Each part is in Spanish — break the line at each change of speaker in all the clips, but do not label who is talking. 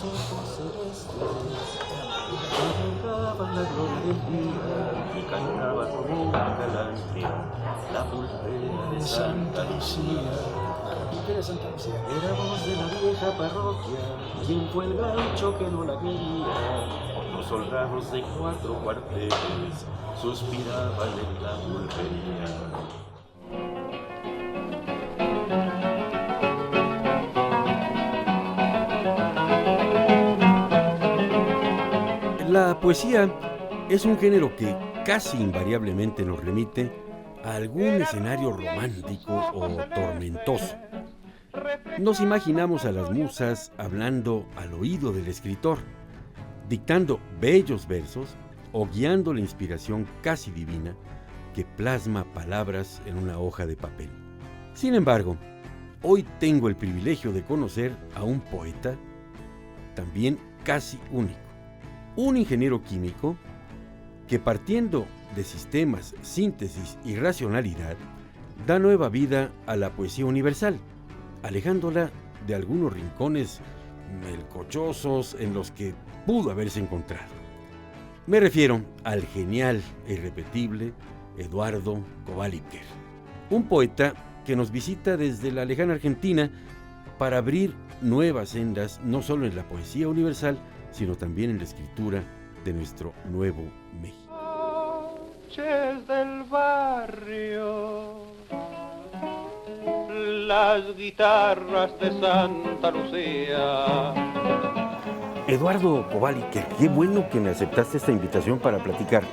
ojos celestes contemplaban la gloria del día y cantaba como una galantea la pulpera de Santa Lucía. Era voz de la vieja parroquia, quien fue el gaucho que no la quería. Los soldados de 4 cuarteles suspiraban en la pulpería. La poesía es un género que casi invariablemente nos remite a algún escenario romántico o tormentoso. Nos imaginamos a las musas hablando al oído del escritor, dictando bellos versos o guiando la inspiración casi divina que plasma palabras en una hoja de papel. Sin embargo, hoy tengo el privilegio de conocer a un poeta también casi único. Un ingeniero químico que, partiendo de sistemas, síntesis y racionalidad, da nueva vida a la poesía universal, alejándola de algunos rincones melcochosos en los que pudo haberse encontrado. Me refiero al genial e irrepetible Eduardo Kovályker, un poeta que nos visita desde la lejana Argentina para abrir nuevas sendas no solo en la poesía universal, sino también en la escritura de nuestro nuevo México.
Noches del barrio, las guitarras de Santa Lucía.
Eduardo Kovályker, qué bueno que me aceptaste esta invitación para platicar,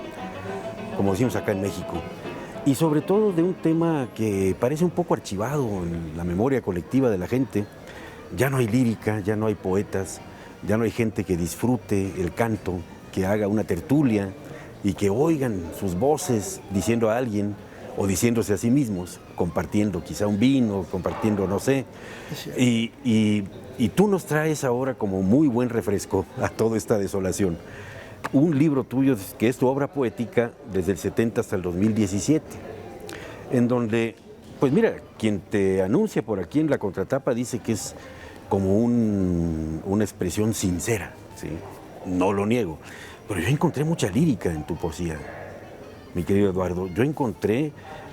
como decimos acá en México, y sobre todo de un tema que parece un poco archivado en la memoria colectiva de la gente. Ya no hay lírica, ya no hay poetas, ya no hay gente que disfrute el canto, que haga una tertulia y que oigan sus voces diciendo a alguien o diciéndose a sí mismos, compartiendo quizá un vino, compartiendo no sé. Y tú nos traes ahora como muy buen refresco a toda esta desolación un libro tuyo que es tu obra poética desde el 70 hasta el 2017, en donde, pues mira, quien te anuncia por aquí en la contratapa dice que es como una expresión sincera, ¿sí? No lo niego, pero yo encontré mucha lírica en tu poesía, mi querido Eduardo. Yo encontré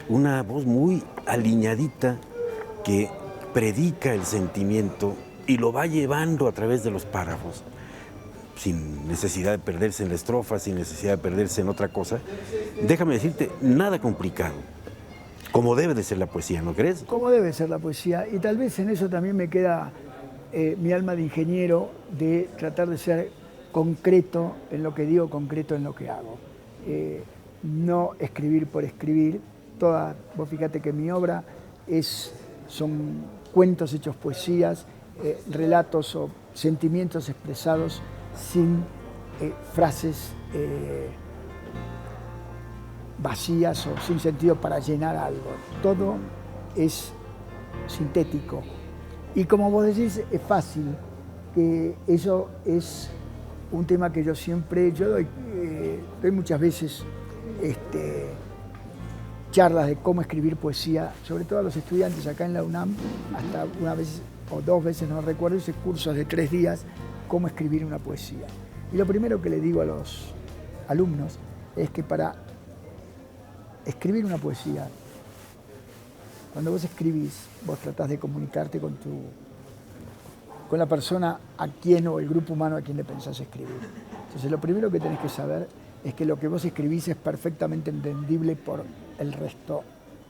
una voz muy aliñadita que predica el sentimiento y lo va llevando a través de los párrafos, sin necesidad de perderse en la estrofa, sin necesidad de perderse en otra cosa. Déjame decirte, nada complicado, como debe de ser la poesía, ¿no crees?
Como debe ser la poesía, y tal vez en eso también me queda mi alma de ingeniero, de tratar de ser concreto en lo que digo, concreto en lo que hago. No escribir por escribir. Vos fíjate que mi obra son cuentos hechos poesías, relatos o sentimientos expresados sin frases vacías o sin sentido para llenar algo. Todo es sintético. Y como vos decís, es fácil, que eso es un tema que yo doy muchas veces charlas de cómo escribir poesía, sobre todo a los estudiantes acá en la UNAM, hasta una vez o 2 veces, no recuerdo, hice cursos de 3 días, cómo escribir una poesía. Y lo primero que le digo a los alumnos es que para escribir una poesía, cuando vos escribís, vos tratás de comunicarte con la persona a quien o el grupo humano a quien le pensás escribir. Entonces lo primero que tenés que saber es que lo que vos escribís es perfectamente entendible por el resto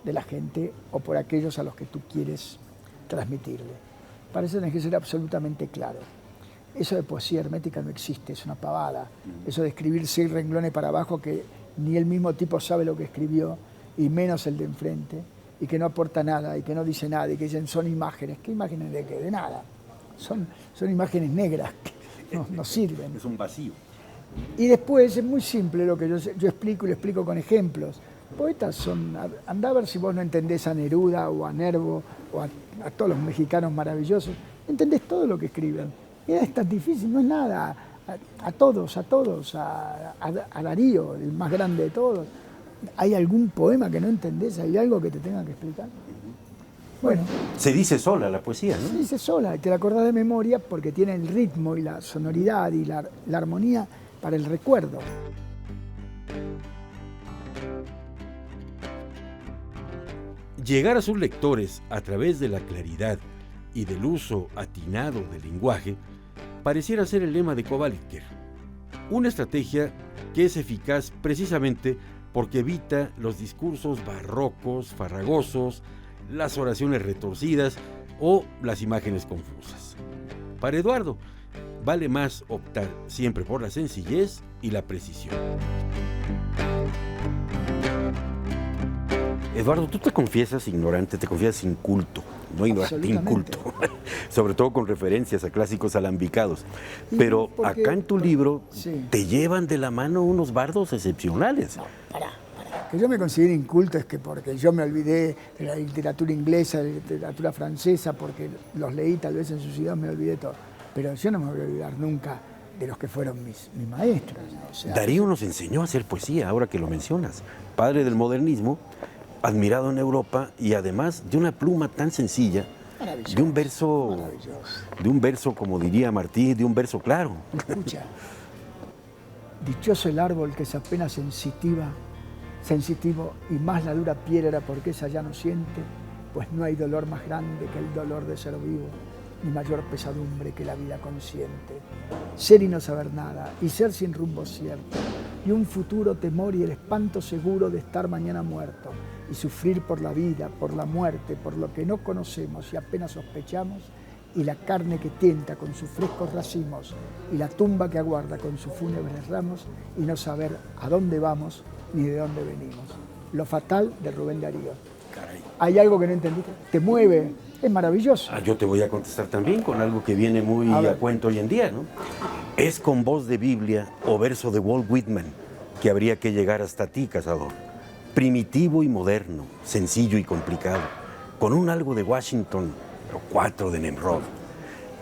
de la gente o por aquellos a los que tú quieres transmitirle. Para eso tenés que ser absolutamente claro. Eso de poesía hermética no existe, es una pavada. Eso de escribir 6 renglones para abajo que ni el mismo tipo sabe lo que escribió y menos el de enfrente, y que no aporta nada y que no dice nada y que dicen son imágenes. ¿Qué imágenes de qué? De nada. Son imágenes negras que no sirven.
Es un vacío.
Y después es muy simple lo que yo explico y lo explico con ejemplos. Poetas son, andá a ver si vos no entendés a Neruda o a Nervo o a todos los mexicanos maravillosos, entendés todo lo que escriben. Y es tan difícil, no es nada. A todos, a Darío, el más grande de todos. ¿Hay algún poema que no entendés? ¿Hay algo que te tenga que explicar? Bueno,
Se dice sola la poesía,
se
¿no?
dice sola, y te la acordás de memoria porque tiene el ritmo y la sonoridad y la armonía para el recuerdo.
Llegar a sus lectores a través de la claridad y del uso atinado del lenguaje pareciera ser el lema de Kovalevker. Una estrategia que es eficaz precisamente porque evita los discursos barrocos, farragosos, las oraciones retorcidas o las imágenes confusas. Para Eduardo, vale más optar siempre por la sencillez y la precisión. Eduardo, tú te confiesas ignorante, te confiesas inculto, no ignorante, inculto, sobre todo con referencias a clásicos alambicados. Pero
porque,
acá en tu libro
sí,
te llevan de la mano unos bardos excepcionales.
no, pará. Que yo me considero inculto es que porque yo me olvidé de la literatura inglesa, de la literatura francesa, porque los leí tal vez en su ciudad, me olvidé todo. Pero yo no me voy a olvidar nunca de los que fueron mis maestros, ¿no? O sea,
Darío nos enseñó a hacer poesía, ahora que lo mencionas. Padre del modernismo, admirado en Europa y además de una pluma tan sencilla,
maravilloso,
de un verso, como diría Martí, de un verso claro.
Escucha, dichoso el árbol que es apenas sensitivo y más la dura piedra porque esa ya no siente, pues no hay dolor más grande que el dolor de ser vivo, ni mayor pesadumbre que la vida consciente. Ser y no saber nada, y ser sin rumbo cierto, y un futuro temor y el espanto seguro de estar mañana muerto, y sufrir por la vida, por la muerte, por lo que no conocemos y apenas sospechamos, y la carne que tienta con sus frescos racimos, y la tumba que aguarda con sus fúnebres ramos, y no saber a dónde vamos ni de dónde venimos. Lo fatal de Rubén Darío.
Caray.
¿Hay algo que no entendiste? Te mueve, es maravilloso.
Yo te voy a contestar también con algo que viene muy a cuento hoy en día, ¿no? Es con voz de Biblia o verso de Walt Whitman que habría que llegar hasta ti, cazador. Primitivo y moderno, sencillo y complicado, con un algo de Washington o 4 de Nemrod.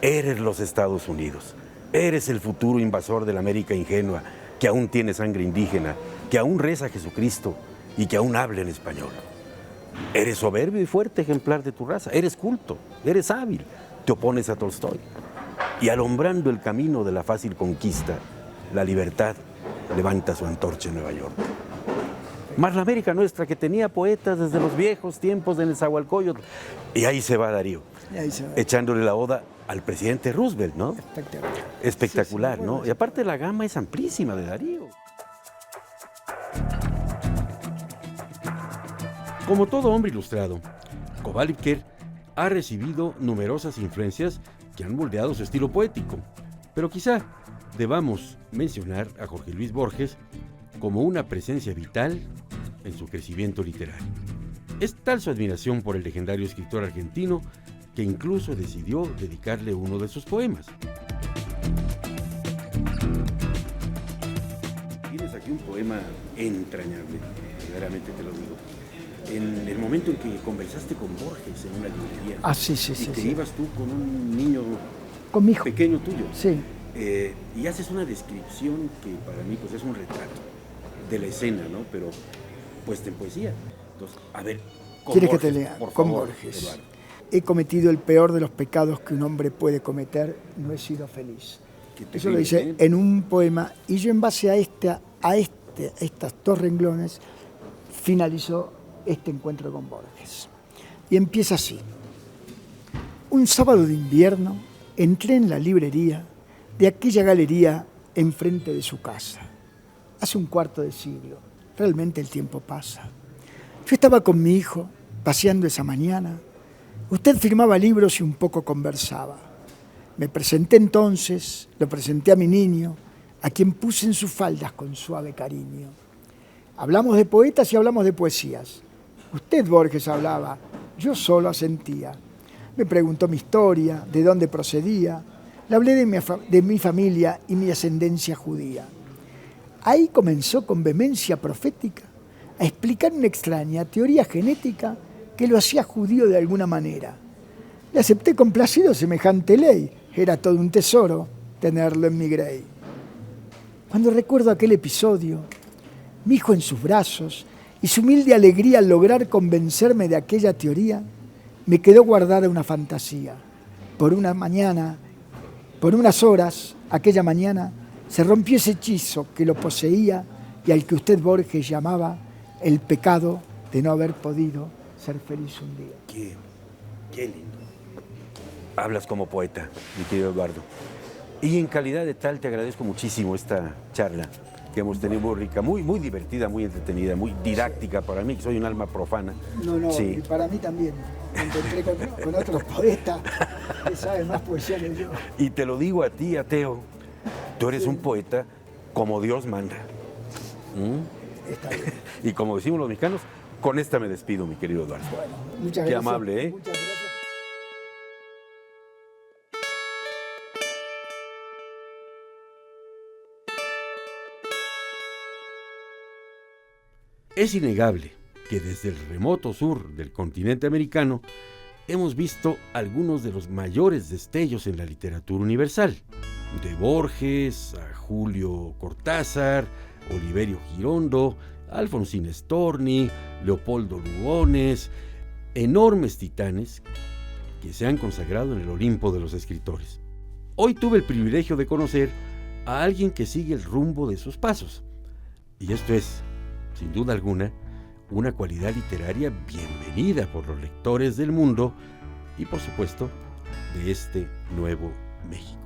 Eres los Estados Unidos, eres el futuro invasor de la América ingenua, que aún tiene sangre indígena, que aún reza a Jesucristo y que aún habla en español. Eres soberbio y fuerte ejemplar de tu raza, eres culto, eres hábil, te opones a Tolstoy. Y alumbrando el camino de la fácil conquista, la libertad levanta su antorcha en Nueva York. Más la América nuestra, que tenía poetas desde los viejos tiempos de Nezahualcóyotl. Y ahí se va Darío, echándole la oda al presidente Roosevelt, ¿no?
Espectacular.
Espectacular,
Sí,
¿no? Y aparte la gama es amplísima de Darío. Como todo hombre ilustrado, Kovalevker ha recibido numerosas influencias que han moldeado su estilo poético, pero quizá debamos mencionar a Jorge Luis Borges como una presencia vital en su crecimiento literario. Es tal su admiración por el legendario escritor argentino que incluso decidió dedicarle uno de sus poemas. Tienes aquí un poema entrañable, verdaderamente te lo digo. En el momento en que conversaste con Borges en una librería, y te ibas tú con un niño
con mi hijo
pequeño tuyo,
sí.
Y haces una descripción que para mí pues, es un retrato de la escena, ¿no? Pero puesta en poesía. Entonces, a ver,
¿quieres
Borges,
que te lea?
por
Con
favor,
Borges.
Eduardo.
He cometido el peor de los pecados que un hombre puede cometer, no he sido feliz. Eso lo dice en un poema, y yo en base a estas 2 renglones finalizó este encuentro con Borges. Y empieza así. Un sábado de invierno entré en la librería de aquella galería enfrente de su casa. Hace un cuarto de siglo, realmente el tiempo pasa. Yo estaba con mi hijo paseando esa mañana. Usted firmaba libros y un poco conversaba. Me presenté entonces, lo presenté a mi niño, a quien puse en sus faldas con suave cariño. Hablamos de poetas y hablamos de poesías. Usted, Borges, hablaba, yo solo asentía. Me preguntó mi historia, de dónde procedía. Le hablé de mi familia y mi ascendencia judía. Ahí comenzó con vehemencia profética a explicar una extraña teoría genética que lo hacía judío de alguna manera. Le acepté complacido semejante ley. Era todo un tesoro tenerlo en mi grey. Cuando recuerdo aquel episodio, mi hijo en sus brazos y su humilde alegría al lograr convencerme de aquella teoría, me quedó guardada una fantasía. Por una mañana, por unas horas, aquella mañana, se rompió ese hechizo que lo poseía y al que usted, Borges, llamaba el pecado de no haber podido ser feliz un día.
Qué lindo. Hablas como poeta, mi querido Eduardo. Y en calidad de tal te agradezco muchísimo esta charla que hemos tenido, muy rica, muy divertida, muy entretenida, muy didáctica para mí, que soy un alma profana.
No,
Sí.
y para mí también. Me encontré con otros poetas que saben más poesía que yo.
Y te lo digo a ti, ateo, tú eres un poeta como Dios manda.
Está bien.
Y como decimos los mexicanos, con esta me despido, mi querido Eduardo.
Bueno, muchas
Qué
gracias.
amable, ¿eh?
Muchas gracias.
Es innegable que desde el remoto sur del continente americano hemos visto algunos de los mayores destellos en la literatura universal. De Borges a Julio Cortázar, Oliverio Girondo, Alfonsín Storni, Leopoldo Lugones, enormes titanes que se han consagrado en el Olimpo de los escritores. Hoy tuve el privilegio de conocer a alguien que sigue el rumbo de sus pasos. Y esto es, sin duda alguna, una cualidad literaria bienvenida por los lectores del mundo y, por supuesto, de este nuevo México.